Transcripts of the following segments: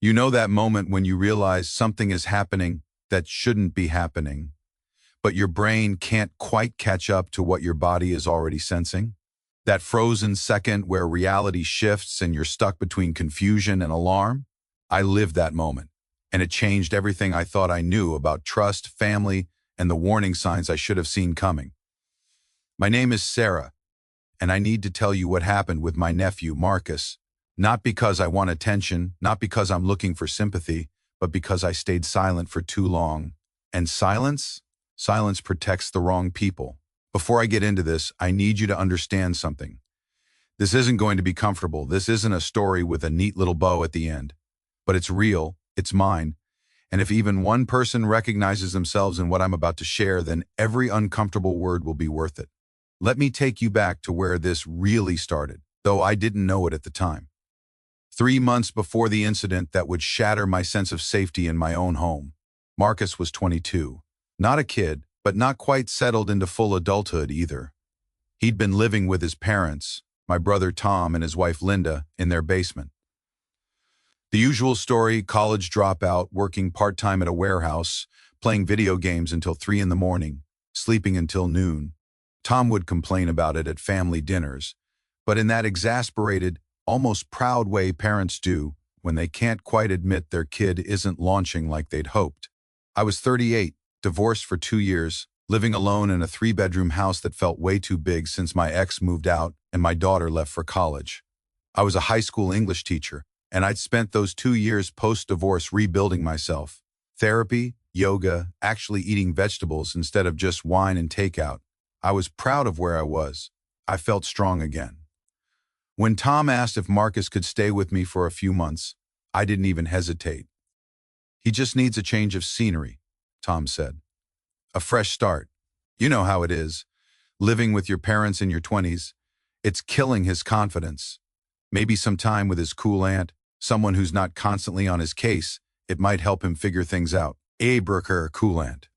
You know that moment when you realize something is happening that shouldn't be happening, but your brain can't quite catch up to what your body is already sensing? That frozen second where reality shifts and you're stuck between confusion and alarm? I lived that moment, and it changed everything I thought I knew about trust, family, and the warning signs I should have seen coming. My name is Sarah, and I need to tell you what happened with my nephew, Marcus. Not because I want attention, not because I'm looking for sympathy, but because I stayed silent for too long. And silence? Silence protects the wrong people. Before I get into this, I need you to understand something. This isn't going to be comfortable. This isn't a story with a neat little bow at the end. But it's real, it's mine, and if even one person recognizes themselves in what I'm about to share, then every uncomfortable word will be worth it. Let me take you back to where this really started, though I didn't know it at the time. 3 months before the incident that would shatter my sense of safety in my own home, Marcus was 22. Not a kid, but not quite settled into full adulthood either. He'd been living with his parents, my brother Tom and his wife Linda, in their basement. The usual story: college dropout, working part-time at a warehouse, playing video games until 3 in the morning, sleeping until noon. Tom would complain about it at family dinners, but in that exasperated, almost proud way parents do when they can't quite admit their kid isn't launching like they'd hoped. I was 38, divorced for 2 years, living alone in a 3-bedroom house that felt way too big since my ex moved out and my daughter left for college. I was a high school English teacher, and I'd spent those 2 years post-divorce rebuilding myself. Therapy, yoga, actually eating vegetables instead of just wine and takeout. I was proud of where I was. I felt strong again. When Tom asked if Marcus could stay with me for a few months, I didn't even hesitate. "He just needs a change of scenery," Tom said. "A fresh start. You know how it is. Living with your parents in your 20s, it's killing his confidence. Maybe some time with his cool aunt, someone who's not constantly on his case, it might help him figure things out." Abraker cool aunt.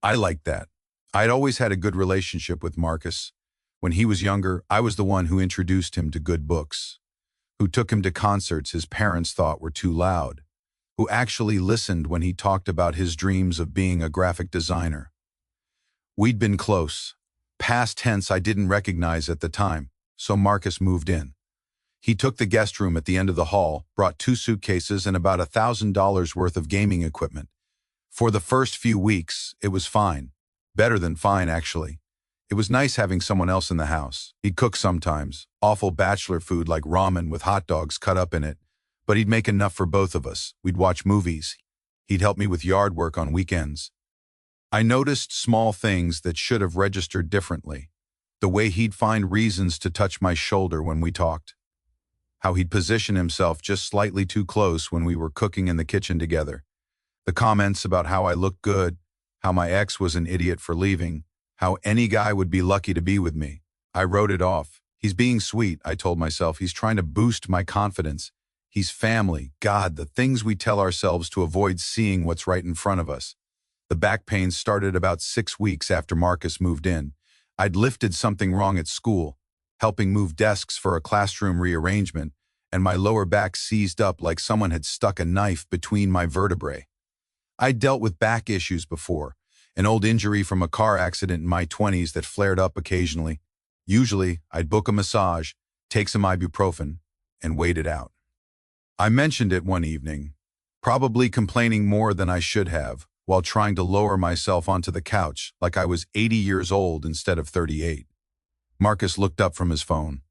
I liked that. I'd always had a good relationship with Marcus. When he was younger, I was the one who introduced him to good books, who took him to concerts his parents thought were too loud, who actually listened when he talked about his dreams of being a graphic designer. We'd been close. Past tense I didn't recognize at the time, so Marcus moved in. He took the guest room at the end of the hall, brought 2 suitcases and about $1,000 worth of gaming equipment. For the first few weeks, it was fine. Better than fine, actually. It was nice having someone else in the house. He'd cook sometimes, awful bachelor food like ramen with hot dogs cut up in it, but he'd make enough for both of us. We'd watch movies. He'd help me with yard work on weekends. I noticed small things that should have registered differently. The way he'd find reasons to touch my shoulder when we talked. How he'd position himself just slightly too close when we were cooking in the kitchen together. The comments about how I looked good, how my ex was an idiot for leaving, how any guy would be lucky to be with me. I wrote it off. He's being sweet, I told myself. He's trying to boost my confidence. He's family. God, the things we tell ourselves to avoid seeing what's right in front of us. The back pain started about 6 weeks after Marcus moved in. I'd lifted something wrong at school, helping move desks for a classroom rearrangement, and my lower back seized up like someone had stuck a knife between my vertebrae. I'd dealt with back issues before, an old injury from a car accident in my 20s that flared up occasionally. Usually, I'd book a massage, take some ibuprofen, and wait it out. I mentioned it one evening, probably complaining more than I should have, while trying to lower myself onto the couch like I was 80 years old instead of 38. Marcus looked up from his phone.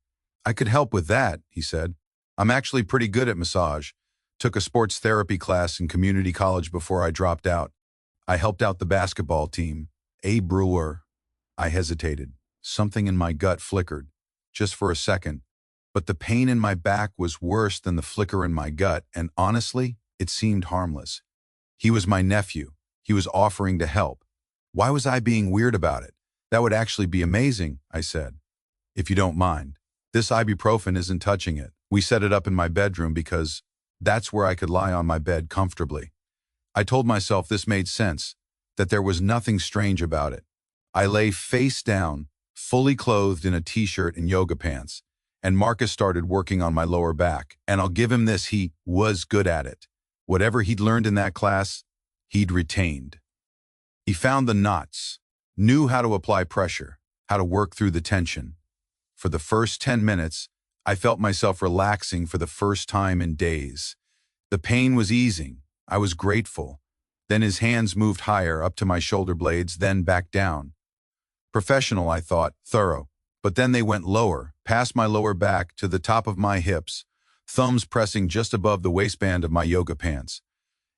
"I could help with that," he said. "I'm actually pretty good at massage. Took a sports therapy class in community college before I dropped out. I helped out the basketball team. A Brewer." I hesitated. Something in my gut flickered, just for a second. But the pain in my back was worse than the flicker in my gut, and honestly, it seemed harmless. He was my nephew. He was offering to help. Why was I being weird about it? "That would actually be amazing," I said. "If you don't mind. This ibuprofen isn't touching it. We set it up in my bedroom because that's where I could lie on my bed comfortably." I told myself this made sense, that there was nothing strange about it. I lay face down, fully clothed in a t-shirt and yoga pants, and Marcus started working on my lower back. And I'll give him this, he was good at it. Whatever he'd learned in that class, he'd retained. He found the knots, knew how to apply pressure, how to work through the tension. For the first 10 minutes, I felt myself relaxing for the first time in days. The pain was easing. I was grateful. Then his hands moved higher, up to my shoulder blades, then back down. Professional, I thought, thorough. But then they went lower, past my lower back to the top of my hips, thumbs pressing just above the waistband of my yoga pants.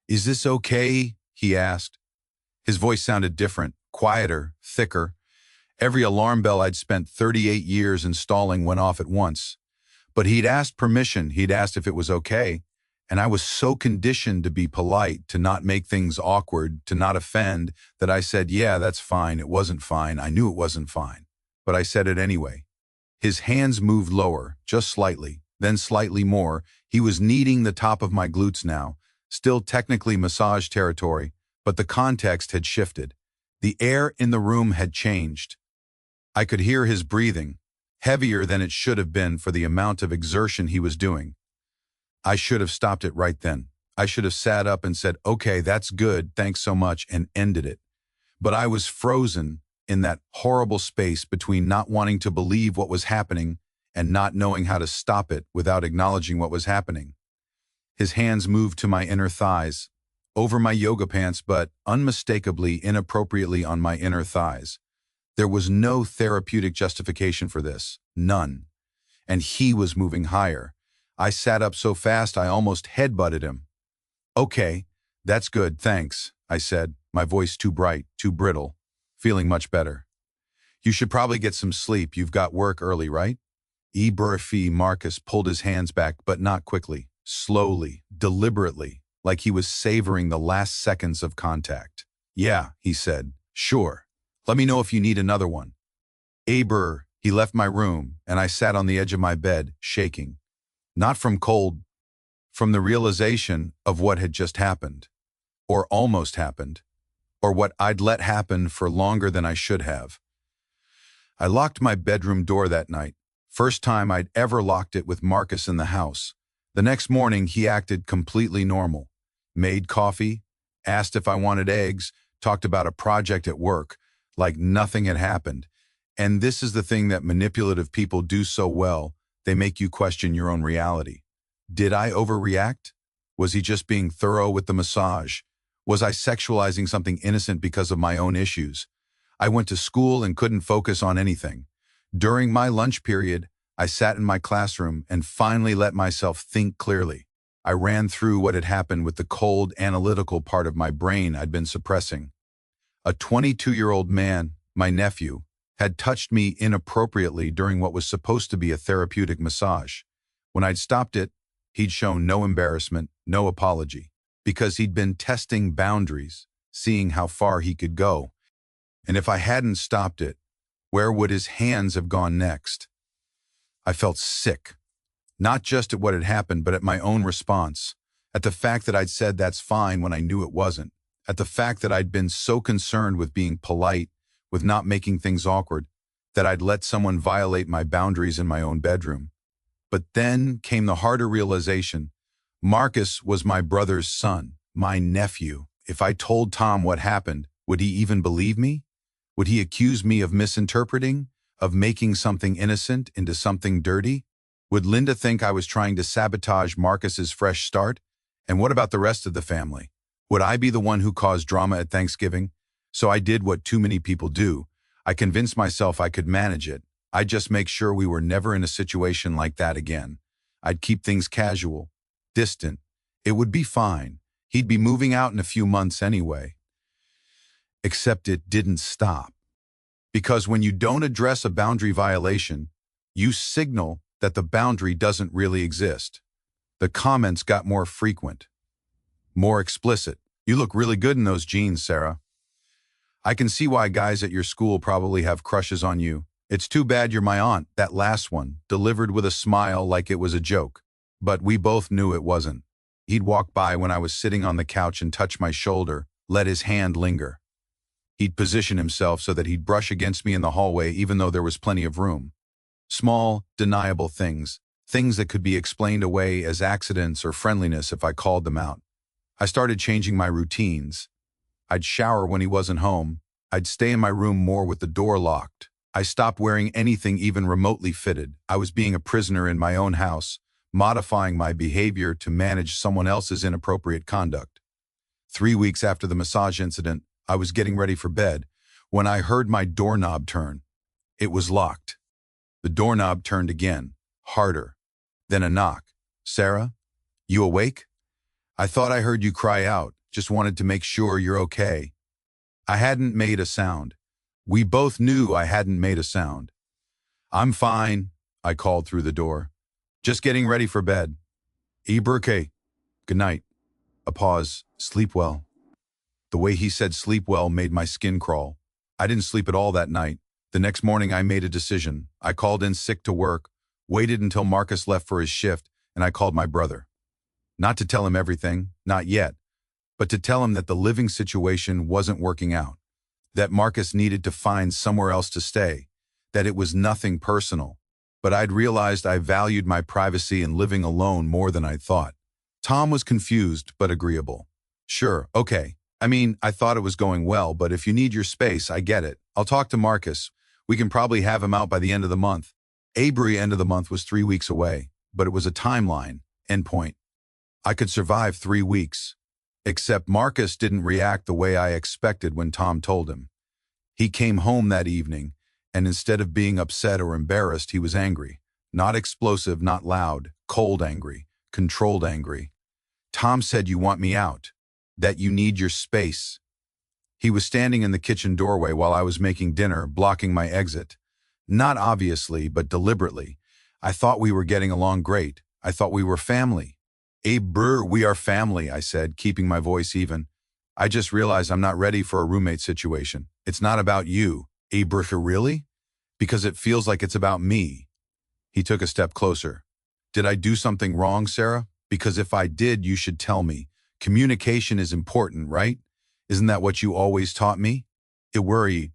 "Is this okay?" he asked. His voice sounded different, quieter, thicker. Every alarm bell I'd spent 38 years installing went off at once. But he'd asked permission, he'd asked if it was okay, and I was so conditioned to be polite, to not make things awkward, to not offend, that I said, "Yeah, that's fine." It wasn't fine. I knew it wasn't fine. But I said it anyway. His hands moved lower, just slightly, then slightly more. He was kneading the top of my glutes now, still technically massage territory, but the context had shifted. The air in the room had changed. I could hear his breathing, heavier than it should have been for the amount of exertion he was doing. I should have stopped it right then. I should have sat up and said, "Okay, that's good, thanks so much," and ended it. But I was frozen in that horrible space between not wanting to believe what was happening and not knowing how to stop it without acknowledging what was happening. His hands moved to my inner thighs, over my yoga pants, but unmistakably, inappropriately on my inner thighs. There was no therapeutic justification for this, none. And he was moving higher. I sat up so fast I almost headbutted him. "Okay, that's good, thanks," I said, my voice too bright, too brittle, feeling much better. "You should probably get some sleep. You've got work early, right?" Marcus pulled his hands back, but not quickly, slowly, deliberately, like he was savoring the last seconds of contact. "Yeah," he said, "sure. Let me know if you need another one." He left my room, and I sat on the edge of my bed, shaking. Not from cold, from the realization of what had just happened, or almost happened, or what I'd let happen for longer than I should have. I locked my bedroom door that night, first time I'd ever locked it with Marcus in the house. The next morning, he acted completely normal. Made coffee, asked if I wanted eggs, talked about a project at work, like nothing had happened. And this is the thing that manipulative people do so well, they make you question your own reality. Did I overreact? Was he just being thorough with the massage? Was I sexualizing something innocent because of my own issues? I went to school and couldn't focus on anything. During my lunch period, I sat in my classroom and finally let myself think clearly. I ran through what had happened with the cold, analytical part of my brain I'd been suppressing. A 22-year-old man, my nephew, had touched me inappropriately during what was supposed to be a therapeutic massage. When I'd stopped it, he'd shown no embarrassment, no apology, because he'd been testing boundaries, seeing how far he could go. And if I hadn't stopped it, where would his hands have gone next? I felt sick, not just at what had happened, but at my own response, at the fact that I'd said that's fine when I knew it wasn't, at the fact that I'd been so concerned with being polite, with not making things awkward, that I'd let someone violate my boundaries in my own bedroom. But then came the harder realization. Marcus was my brother's son, my nephew. If I told Tom what happened, would he even believe me? Would he accuse me of misinterpreting, of making something innocent into something dirty? Would Linda think I was trying to sabotage Marcus's fresh start? And what about the rest of the family? Would I be the one who caused drama at Thanksgiving? So I did what too many people do. I convinced myself I could manage it. I'd just make sure we were never in a situation like that again. I'd keep things casual, distant. It would be fine. He'd be moving out in a few months anyway. Except it didn't stop. Because when you don't address a boundary violation, you signal that the boundary doesn't really exist. The comments got more frequent, more explicit. "You look really good in those jeans, Sarah. I can see why guys at your school probably have crushes on you. It's too bad you're my aunt." That last one, delivered with a smile like it was a joke. But we both knew it wasn't. He'd walk by when I was sitting on the couch and touch my shoulder, let his hand linger. He'd position himself so that he'd brush against me in the hallway even though there was plenty of room. Small, deniable things. Things that could be explained away as accidents or friendliness if I called them out. I started changing my routines. I'd shower when he wasn't home. I'd stay in my room more with the door locked. I stopped wearing anything even remotely fitted. I was being a prisoner in my own house, modifying my behavior to manage someone else's inappropriate conduct. 3 weeks after the massage incident, I was getting ready for bed when I heard my doorknob turn. It was locked. The doorknob turned again, harder. Then a knock. "Sarah, you awake? I thought I heard you cry out. Just wanted to make sure you're okay." I hadn't made a sound. We both knew I hadn't made a sound. "I'm fine," I called through the door. "Just getting ready for bed." "Iberke. Good night." A pause. "Sleep well." The way he said sleep well made my skin crawl. I didn't sleep at all that night. The next morning I made a decision. I called in sick to work, waited until Marcus left for his shift, and I called my brother. Not to tell him everything, not yet, but to tell him that the living situation wasn't working out, that Marcus needed to find somewhere else to stay, that it was nothing personal. But I'd realized I valued my privacy and living alone more than I thought. Tom was confused but agreeable. "Sure, okay. I mean, I thought it was going well, but if you need your space, I get it. I'll talk to Marcus. We can probably have him out by the end of the month." Avery end of the month was 3 weeks away, but it was a timeline, endpoint. I could survive 3 weeks. Except Marcus didn't react the way I expected when Tom told him. He came home that evening, and instead of being upset or embarrassed, he was angry. Not explosive, not loud, cold angry, controlled angry. "Tom said you want me out, that you need your space." He was standing in the kitchen doorway while I was making dinner, blocking my exit. Not obviously, but deliberately. I thought we were getting along great. I thought we were family. "Brr, we are family," I said, keeping my voice even. "I just realized I'm not ready for a roommate situation. It's not about you." "Brr, really?" "Because it feels like it's about me." He took a step closer. "Did I do something wrong, Sarah? Because if I did, you should tell me. Communication is important, right? Isn't that what you always taught me?" It worried.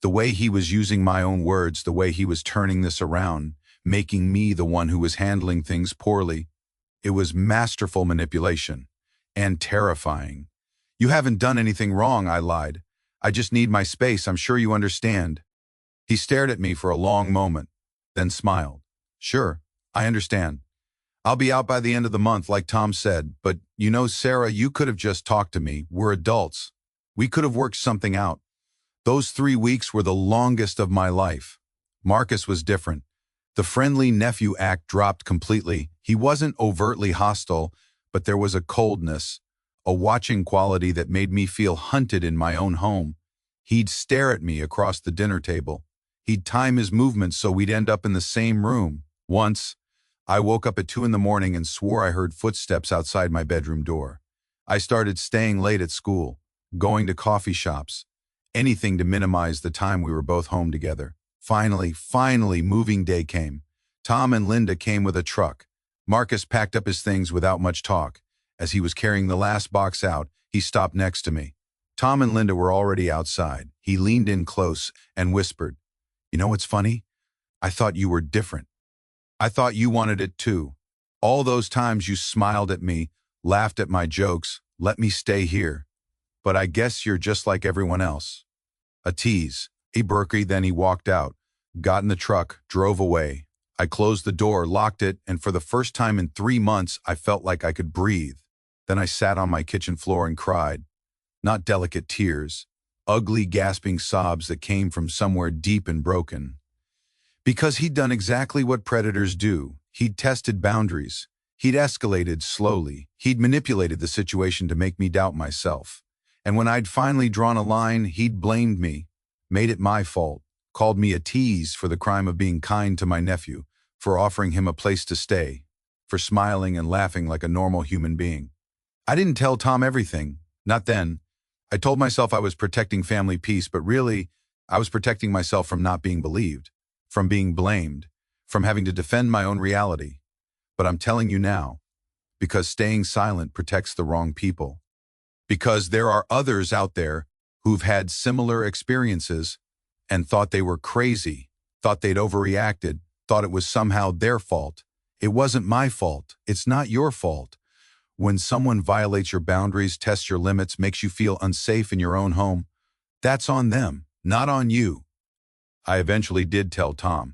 The way he was using my own words, the way he was turning this around, making me the one who was handling things poorly. It was masterful manipulation and terrifying. "You haven't done anything wrong," I lied. "I just need my space. I'm sure you understand." He stared at me for a long moment, then smiled. "Sure, I understand. I'll be out by the end of the month like Tom said, but you know, Sarah, you could have just talked to me. We're adults. We could have worked something out." Those 3 weeks were the longest of my life. Marcus was different. The friendly nephew act dropped completely. He wasn't overtly hostile, but there was a coldness, a watching quality that made me feel hunted in my own home. He'd stare at me across the dinner table. He'd time his movements so we'd end up in the same room. Once, I woke up at 2 in the morning and swore I heard footsteps outside my bedroom door. I started staying late at school, going to coffee shops, anything to minimize the time we were both home together. Finally, moving day came. Tom and Linda came with a truck. Marcus packed up his things without much talk. As he was carrying the last box out, he stopped next to me. Tom and Linda were already outside. He leaned in close and whispered, "You know what's funny? I thought you were different. I thought you wanted it too. All those times you smiled at me, laughed at my jokes, let me stay here. But I guess you're just like everyone else." A tease. Berkey, then he walked out, got in the truck, drove away. I closed the door, locked it, and for the first time in 3 months, I felt like I could breathe. Then I sat on my kitchen floor and cried. Not delicate tears, ugly, gasping sobs that came from somewhere deep and broken. Because he'd done exactly what predators do. He'd tested boundaries. He'd escalated slowly. He'd manipulated the situation to make me doubt myself. And when I'd finally drawn a line, he'd blamed me, made it my fault, called me a tease for the crime of being kind to my nephew, for offering him a place to stay, for smiling and laughing like a normal human being. I didn't tell Tom everything, not then. I told myself I was protecting family peace, but really, I was protecting myself from not being believed, from being blamed, from having to defend my own reality. But I'm telling you now, because staying silent protects the wrong people. Because there are others out there who've had similar experiences and thought they were crazy, thought they'd overreacted, thought it was somehow their fault. It wasn't my fault. It's not your fault. When someone violates your boundaries, tests your limits, makes you feel unsafe in your own home, that's on them, not on you. I eventually did tell Tom.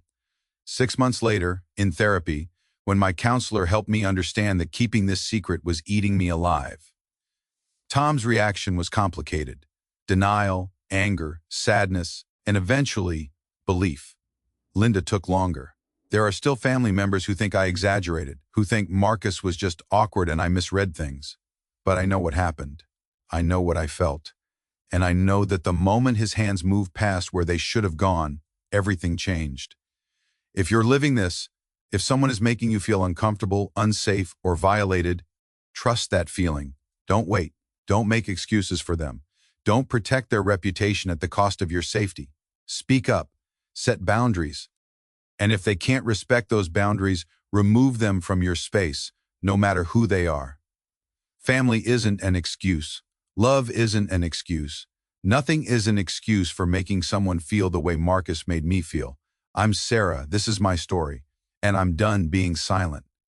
6 months later, in therapy, when my counselor helped me understand that keeping this secret was eating me alive. Tom's reaction was complicated. Denial, anger, sadness, and eventually, belief. Linda took longer. There are still family members who think I exaggerated, who think Marcus was just awkward and I misread things. But I know what happened. I know what I felt. And I know that the moment his hands moved past where they should have gone, everything changed. If you're living this, if someone is making you feel uncomfortable, unsafe, or violated, trust that feeling. Don't wait. Don't make excuses for them. Don't protect their reputation at the cost of your safety. Speak up. Set boundaries. And if they can't respect those boundaries, remove them from your space, no matter who they are. Family isn't an excuse. Love isn't an excuse. Nothing is an excuse for making someone feel the way Marcus made me feel. I'm Sarah, this is my story, and I'm done being silent.